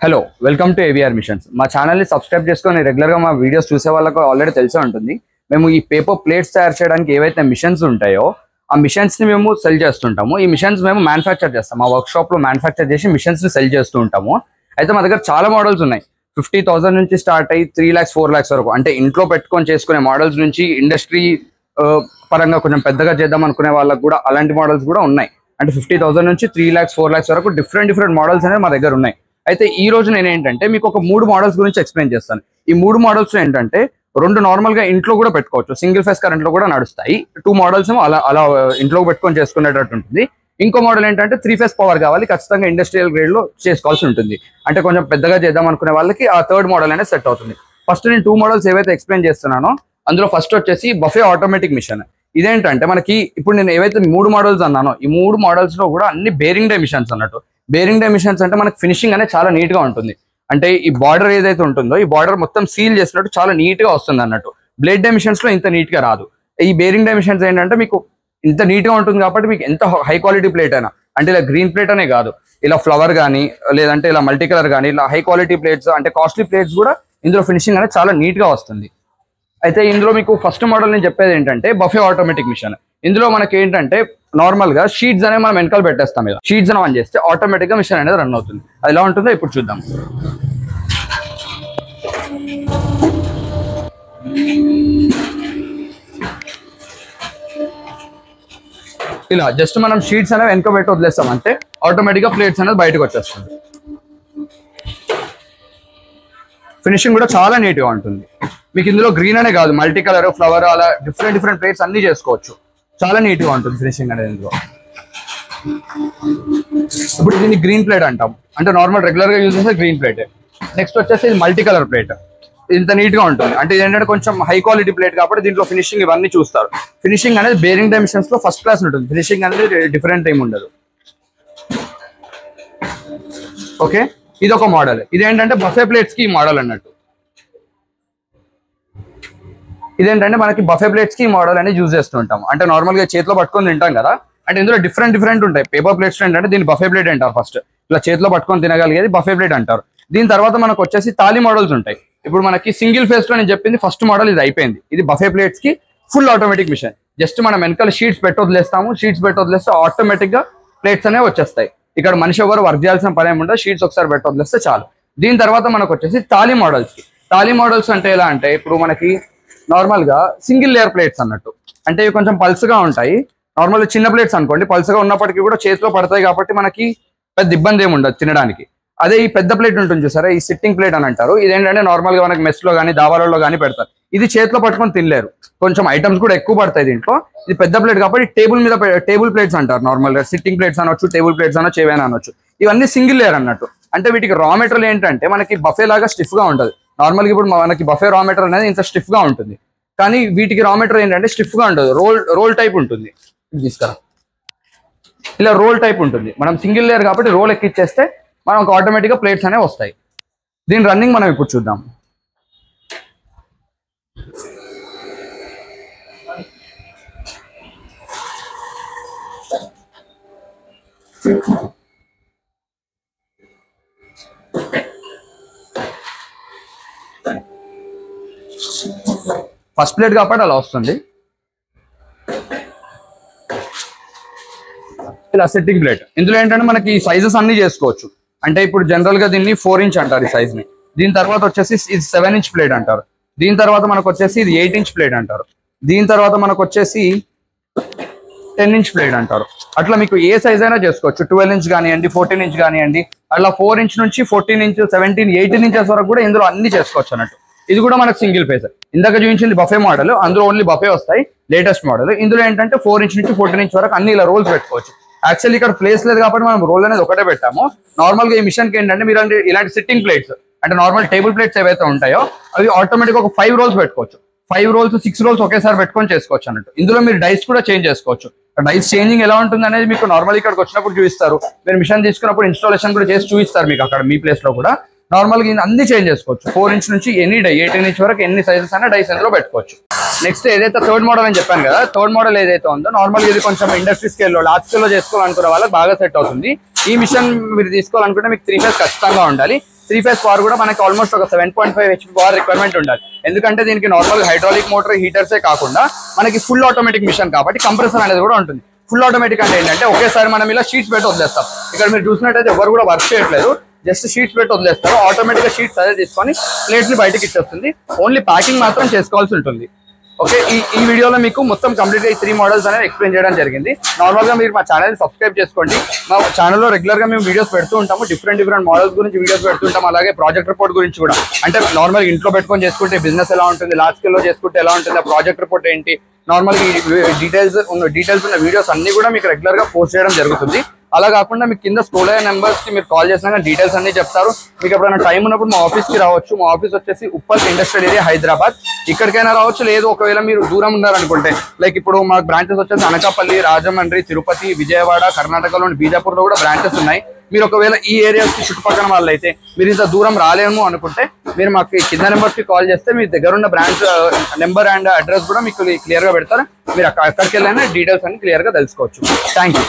Hello welcome to AVR machines. మా ఛానల్ని subscribe చేసుకొని రెగ్యులర్గా మా వీడియోస్ చూసే వాళ్ళకు ఆల్రెడీ తెలిసే ఉంటుంది. మేము ఈ పేపర్ ప్లేట్స్ తయారు చేయడానికి ఏవైతే మిషన్స్ ఉంటాయో ఆ మిషన్స్ని మేము సెల్ చేస్తుంటాము. ఈ మిషన్స్ మేము మ్యానుఫ్యాక్చర్ చేస్తాం. మా వర్క్షాప్లో మ్యానుఫ్యాక్చర్ చేసి మిషన్స్ని సెల్ చేస్తూ ఉంటాము. అయితే మా దగ్గర చాలా మోడల్స్ ఉన్నాయి. 50,000 నుంచి స్టార్ట్ అయ్యి 3 lakhs 4 lakhs వరకు, అంటే ఇంట్లో పెట్టుకొని చేసుకునే మోడల్స్ నుంచి ఇండస్ట్రీ పరంగా కొంచెం పెద్దగా చేద్దాం అనుకునే వాళ్ళకి కూడా అలాంటి మోడల్స్ కూడా ఉన్నాయి. అంటే 50,000 నుంచి 3 lakhs 4 lakhs వరకు డిఫరెంట్ మోడల్స్ అనేవి మా దగ్గర ఉన్నాయి. అయితే ఈ రోజు నేను ఏంటంటే మీకు ఒక 3 మోడల్స్ గురించి ఎక్స్ప్లెయిన్ చేస్తాను. ఈ 3 మోడల్స్ ఏంటంటే 2 నార్మల్గా ఇంట్లో కూడా పెట్టుకోవచ్చు, సింగిల్ ఫేస్ కరెంట్లో కూడా నడుస్తాయి. 2 మోడల్స్ ఏమో అలా ఇంట్లో పెట్టుకొని చేసుకునేటట్టు ఉంటుంది. ఇంకో మోడల్ ఏంటంటే 3 phase పవర్ కావాలి, ఖచ్చితంగా ఇండస్ట్రియల్ గ్రేడ్లో చేసుకోవాల్సి ఉంటుంది. అంటే కొంచెం పెద్దగా చేద్దాం అనుకునే వాళ్ళకి ఆ 3rd మోడల్ అనేది సెట్ అవుతుంది. ఫస్ట్ నేను 2 మోడల్స్ ఏవైతే ఎక్స్ప్లెయిన్ చేస్తున్నానో అందులో ఫస్ట్ వచ్చేసి బఫే ఆటోమేటిక్ మిషన్. ఇదేంటంటే మనకి ఇప్పుడు నేను ఏవైతే 3 మోడల్స్ అన్నానో ఈ 3 మోడల్స్ లో కూడా అన్ని బేరింగ్ డే మిషన్స్ అన్నట్టు. బేరింగ్ డే మిషన్స్ అంటే మనకి ఫినిషింగ్ అనేది చాలా నీట్ గా ఉంటుంది. అంటే ఈ బార్డర్ ఏదైతే ఉంటుందో ఈ బార్డర్ మొత్తం సీల్ చేసినట్టు చాలా నీట్ గా వస్తుంది అన్నట్టు. బ్లేడ్ డే మిషన్స్ లో ఇంత నీట్ గా రాదు. ఈ బేరింగ్ డే మిషన్స్ ఏంటంటే మీకు ఇంత నీట్ గా ఉంటుంది కాబట్టి మీకు ఎంత హై క్వాలిటీ ప్లేట్ అయినా, అంటే ఇలా గ్రీన్ ప్లేట్ అనే కాదు, ఇలా ఫ్లవర్ కానీ లేదంటే ఇలా మల్టీ కలర్ కానీ ఇలా హై క్వాలిటీ ప్లేట్స్ అంటే కాస్ట్లీ ప్లేట్స్ కూడా ఇందులో ఫినిషింగ్ అనేది చాలా నీట్ గా వస్తుంది. అయితే ఇందులో మీకు ఫస్ట్ మోడల్ నేను చెప్పేది ఏంటంటే బఫే ఆటోమేటిక్ మిషన్. ఇందులో మనకి ఏంటంటే నార్మల్ గా షీట్స్ అనేవి మనం వెనకాల పెట్టేస్తాం. మీద షీట్స్ అని ఆన్ చేస్తే ఆటోమేటిక్ గా మిషన్ అనేది రన్ అవుతుంది. అది ఎలా ఉంటుందో ఇప్పుడు చూద్దాం. ఇలా జస్ట్ మనం షీట్స్ అనేవి వెనక పెట్టి వదిలేస్తాం అంటే ఆటోమేటిక్ గా ప్లేట్స్ అనేది బయటకు వచ్చేస్తుంది. ఫినిషింగ్ కూడా చాలా నీట్ గా ఉంటుంది. మీకు ఇందులో గ్రీన్ అనే కాదు, మల్టీ కలర్, ఫ్లవర్, అలా డిఫరెంట్ ప్లేట్స్ అన్ని చేసుకోవచ్చు. చాలా నీట్ గా ఉంటుంది ఫినిషింగ్ అనేది ఇందులో. ఇప్పుడు దీన్ని గ్రీన్ ప్లేట్ అంటాం, అంటే నార్మల్ రెగ్యులర్ గా యూజ్ చేసే గ్రీన్ ప్లేట్. నెక్స్ట్ వచ్చేసి ఇది మల్టీ కలర్ ప్లేట్. ఇంత నీట్ గా ఉంటుంది. అంటే ఏంటంటే కొంచెం హై క్వాలిటీ ప్లేట్ కాబట్టి దీంట్లో ఫినిషింగ్ ఇవన్నీ చూస్తారు. ఫినిషింగ్ అనేది బేరింగ్ డైమెన్షన్స్ లో ఫస్ట్ క్లాస్ ఉంటుంది. ఫినిషింగ్ అనేది డిఫరెంట్ ఏమి ఉండదు. ఓకే, ఇది ఒక మోడల్. ఇదేంటంటే బఫే ప్లేట్స్ కి ఈ మోడల్ అన్నట్టు. ఇదేంటంటే మనకి బఫే ప్లేట్స్ కి ఈ మోడల్ అనేది యూజ్ చేస్తూ ఉంటాం. అంటే నార్మల్ గా చేతిలో పట్టుకొని తింటాం కదా, అంటే ఇందులో డిఫరెంట్ ఉంటాయి. పేపర్ ప్లేట్స్ ఏంటంటే దీన్ని బఫే ప్లేట్ అంటారు. ఫస్ట్ ఇలా చేతిలో పట్టుకొని తినగలిగేది బఫే ప్లేట్ అంటారు. దీని తర్వాత మనకు వచ్చేసి తాళి మోడల్స్ ఉంటాయి. ఇప్పుడు మనకి సింగిల్ ఫేస్ లో నేను చెప్పింది ఫస్ట్ మోడల్ ఇది అయిపోయింది. ఇది బఫే ప్లేట్స్ కి ఫుల్ ఆటోమేటిక్ మిషన్. జస్ట్ మనం వెనకాల షీట్స్ పెట్టి వదిలేస్తాము. షీట్స్ పెట్టి వదిలేస్తే ఆటోమేటిక్ గా ప్లేట్స్ అనేవి వచ్చేస్తాయి. ఇక్కడ మనిషి ఎవరు వర్క్ చేయాల్సిన పని ఏమి ఉండదు. షీట్స్ ఒకసారి పెట్టి వదిలేస్తే చాలు. దీని తర్వాత మనకు వచ్చేసి తాళి మోడల్స్ కి. తాళి మోడల్స్ అంటే ఎలా అంటే ఇప్పుడు మనకి నార్మల్ గా సింగిల్ లేయర్ ప్లేట్స్ అన్నట్టు. అంటే ఇవి కొంచెం పల్స్గా ఉంటాయి. నార్మల్ చిన్న ప్లేట్స్ అనుకోండి, పల్స్గా ఉన్నప్పటికీ కూడా చేతిలో పడతాయి కాబట్టి మనకి పెద్ద ఇబ్బంది ఏమి ఉండదు తినడానికి. అదే ఈ పెద్ద ప్లేట్ ఉంటుంది చూసారా, ఈ సిట్టింగ్ ప్లేట్ అని అంటారు. ఇదేంటంటే నార్మల్ గా మనకి మెస్ లో కానీ దాబాలలో కానీ పెడతారు. ఇది చేతిలో పట్టుకొని తినలేరు, కొంచెం ఐటమ్స్ కూడా ఎక్కువ పడతాయి దీంట్లో. ఇది పెద్ద ప్లేట్ కాబట్టి టేబుల్ ప్లేట్స్ అంటారు. నార్మల్ గా సిట్టింగ్ ప్లేట్స్ అనొచ్చు, టేబుల్ ప్లేట్స్ అనొచ్చు, ఏవైనా అనొచ్చు. ఇవన్నీ సింగిల్ లేయర్ అన్నట్టు. అంటే వీటికి రా మెటీరియల్ ఏంటంటే మనకి బఫే లాగా స్టిఫ్ గా ఉంటుంది. నార్మల్గా ఇప్పుడు మనకి బఫే రా మెటీరియల్ అనేది ఇంత స్టిఫ్ గా ఉంటుంది, కానీ వీటికి రా మెటీరియల్ ఏంటంటే స్టిఫ్ గా ఉండదు, రోల్ టైప్ ఉంటుంది. తీసుకురా, ఇలా రోల్ టైప్ ఉంటుంది. మనం సింగిల్ లేయర్ కాబట్టి రోల్ ఎక్కిచ్చేస్తే మనకు ఆటోమేటిక్ గా ప్లేట్స్ అనేవి వస్తాయి. దీని రన్నింగ్ మనం ఇప్పుడు చూద్దాం. ఫస్ట్ ప్లేట్ కాబట్టి అలా వస్తుంది. ఇలా సెట్టింగ్ ప్లేట్. ఇందులో ఏంటంటే మనకి సైజెస్ అన్ని చేసుకోవచ్చు. అంటే ఇప్పుడు జనరల్ గా దీన్ని 4 inch అంటారు ఈ సైజ్ ని. దీని తర్వాత వచ్చేసి ఇది 7 inch ప్లేట్ అంటారు. దీని తర్వాత మనకు వచ్చేసి ఇది 8 inch ప్లేట్ అంటారు. దీని తర్వాత మనకు వచ్చేసి 10 inch ప్లేట్ అంటారు. అట్లా మీకు ఏ సైజ్ అయినా చేసుకోవచ్చు. 12 inch కానివ్వండి, 14 inch కానివ్వండి, అట్లా 4 inch నుంచి 14 inch, 17, 18 inches వరకు కూడా ఇందులో అన్ని చేసుకోవచ్చు అన్నట్టు. ఇది కూడా మనకు సింగిల్ ఫేస్. ఇందాక చూపించింది బఫే మోడల్, అందులో ఓన్లీ బఫే వస్తాయి, లేటెస్ట్ మోడల్. ఇందులో ఏంటంటే 4 inch నుంచి 14 inch వరకు అన్ని ఇలా రోల్స్ పెట్టుకోవచ్చు. యాక్చువల్లీ ఇక్కడ ప్లేస్ లేదు కాబట్టి మనం రోల్ అనేది ఒకటే పెట్టాము. నార్మల్ గా ఈ మిషన్ కి ఏంటంటే మీరు ఇలాంటి సిట్టింగ్ ప్లేట్స్ అంటే నార్మల్ టేబుల్ ప్లేట్స్ ఏవైతే ఉంటాయో అవి ఆటోమేటిక్ ఒక 5 rolls పెట్టుకోవచ్చు. 5 rolls 6 rolls ఒకేసారి పెట్టుకొని చేసుకోవచ్చు అన్నట్టు. ఇందులో మీరు డైస్ కూడా చేంజ్ చేసుకోవచ్చు. డైస్ చేంజింగ్ ఎలా ఉంటుంది అనేది మీకు నార్మల్ ఇక్కడికి వచ్చినప్పుడు చూపిస్తారు. మీరు మిషన్ తీసుకున్నప్పుడు ఇన్స్టాలేషన్ కూడా చేసి చూపిస్తారు మీకు అక్కడ మీ ప్లేస్ లో కూడా. నార్మల్ గా అన్ని చేంజ్ చేసుకోవచ్చు. 4 inch నుంచి ఎనీ డై 18 inch వరకు ఎన్ని సైజెస్ అయినా డైస్ అందులో పెట్టుకోవచ్చు. నెక్స్ట్ ఏదైతే 3rd మోడల్ అని చెప్పాను కదా, 3rd మోడల్ ఏదైతే ఉందో నార్మల్ ఇది కొంచెం ఇండస్ట్రీ స్కేల్లో లార్జ్ స్కేల్లో చేసుకోవాలనుకునే వాళ్ళకి బాగా సెట్ అవుతుంది. ఈ మిషన్ మీరు తీసుకోవాలనుకుంటే మీకు 3 phase ఖచ్చితంగా ఉండాలి. 3 phase పవర్ కూడా మనకి ఆల్మోస్ట్ ఒక 7.5 HP పవర్ రిక్వైర్మెంట్ ఉండాలి. ఎందుకంటే దీనికి నార్మల్ హైడ్రాలిక్ మోటార్ హీటర్సే కాకుండా మనకి ఫుల్ ఆటోమేటిక్ మిషన్ కాబట్టి కంప్రెసర్ అనేది కూడా ఉంటుంది. ఫుల్ ఆటోమేటిక్ అంటే ఏంటంటే ఒకేసారి మనం ఇలా షీట్స్ పెట్టి వదిలేస్తాం. ఇక్కడ మీరు చూసినట్టయితే ఎవరు కూడా వర్క్ చేయట్లేదు, జస్ట్ షీట్స్ పెట్టి వదిలేస్తారు. ఆటోమేటిక్ గా షీట్స్ అదే తీసుకొని ప్లేట్స్ ని బయటకి ఇచ్చేస్తుంది. ఓన్లీ ప్యాకింగ్ మాత్రం చేసుకోవాల్సి ఉంటుంది. ఓకే, ఈ వీడియోలో మీకు మొత్తం కంప్లీట్ గా ఈ 3 మోడల్స్ అనేది ఎక్స్ప్లెయిన్ చేయడం జరిగింది. నార్మల్ గా మీరు మా ఛానల్ సబ్స్క్రైబ్ చేసుకోండి. మా ఛానల్లో రెగ్యులర్ గా మేము వీడియోస్ పెడుతూ ఉంటాము. డిఫరెంట్ మోడల్స్ గురించి వీడియోస్ పెడుతుంటాం. అలాగే ప్రాజెక్ట్ రిపోర్ట్ గురించి కూడా, అంటే నార్మల్ ఇంట్లో పెట్టుకొని చేసుకుంటే బిజినెస్ ఎలా ఉంటుంది, లార్జ్ స్కేల్ లో చేసుకుంటే ఎలా ఉంటుంది, ప్రాజెక్ట్ రిపోర్ట్ ఏంటి, నార్మల్ డీటెయిల్స్ ఉన్న వీడియోస్ అన్ని కూడా మీకు రెగ్యులర్ గా పోస్ట్ చేయడం జరుగుతుంది. అలా కాకుండా మీకు కింద స్క్రోల్ అయ్యే నెంబర్స్ కి మీరు కాల్ చేసినా డీటెయిల్స్ అన్ని చెప్తారు. మీకు ఎప్పుడైనా టైం ఉన్నప్పుడు మా ఆఫీస్ కి రావచ్చు. మా ఆఫీస్ వచ్చేసి ఉప్పల్ ఇండస్ట్రియల్ ఏరియా, హైదరాబాద్. ఇక్కడికైనా రావచ్చు, లేదు ఒకవేళ మీరు దూరం ఉన్నారనుకుంటే, లైక్ ఇప్పుడు మాకు బ్రాంచెస్ వచ్చేసి అనకాపల్లి, రాజమండ్రి, తిరుపతి, విజయవాడ, కర్ణాటకలోని బీజాపూర్ లో కూడా బ్రాంచెస్ ఉన్నాయి. మీరు ఒకవేళ ఈ ఏరియాస్ కి చుట్టుపక్కల వాళ్ళు అయితే మీరు ఇంత దూరం రాలేము అనుకుంటే మీరు మాకు కింద నెంబర్స్ కి కాల్ చేస్తే మీ దగ్గర ఉన్న బ్రాంచ్ నెంబర్ అండ్ అడ్రస్ కూడా మీకు క్లియర్ గా పెడతారు. మీరు అక్కడికి వెళ్ళినా డీటెయిల్స్ అన్ని క్లియర్ గా తెలుసుకోవచ్చు. Thank you.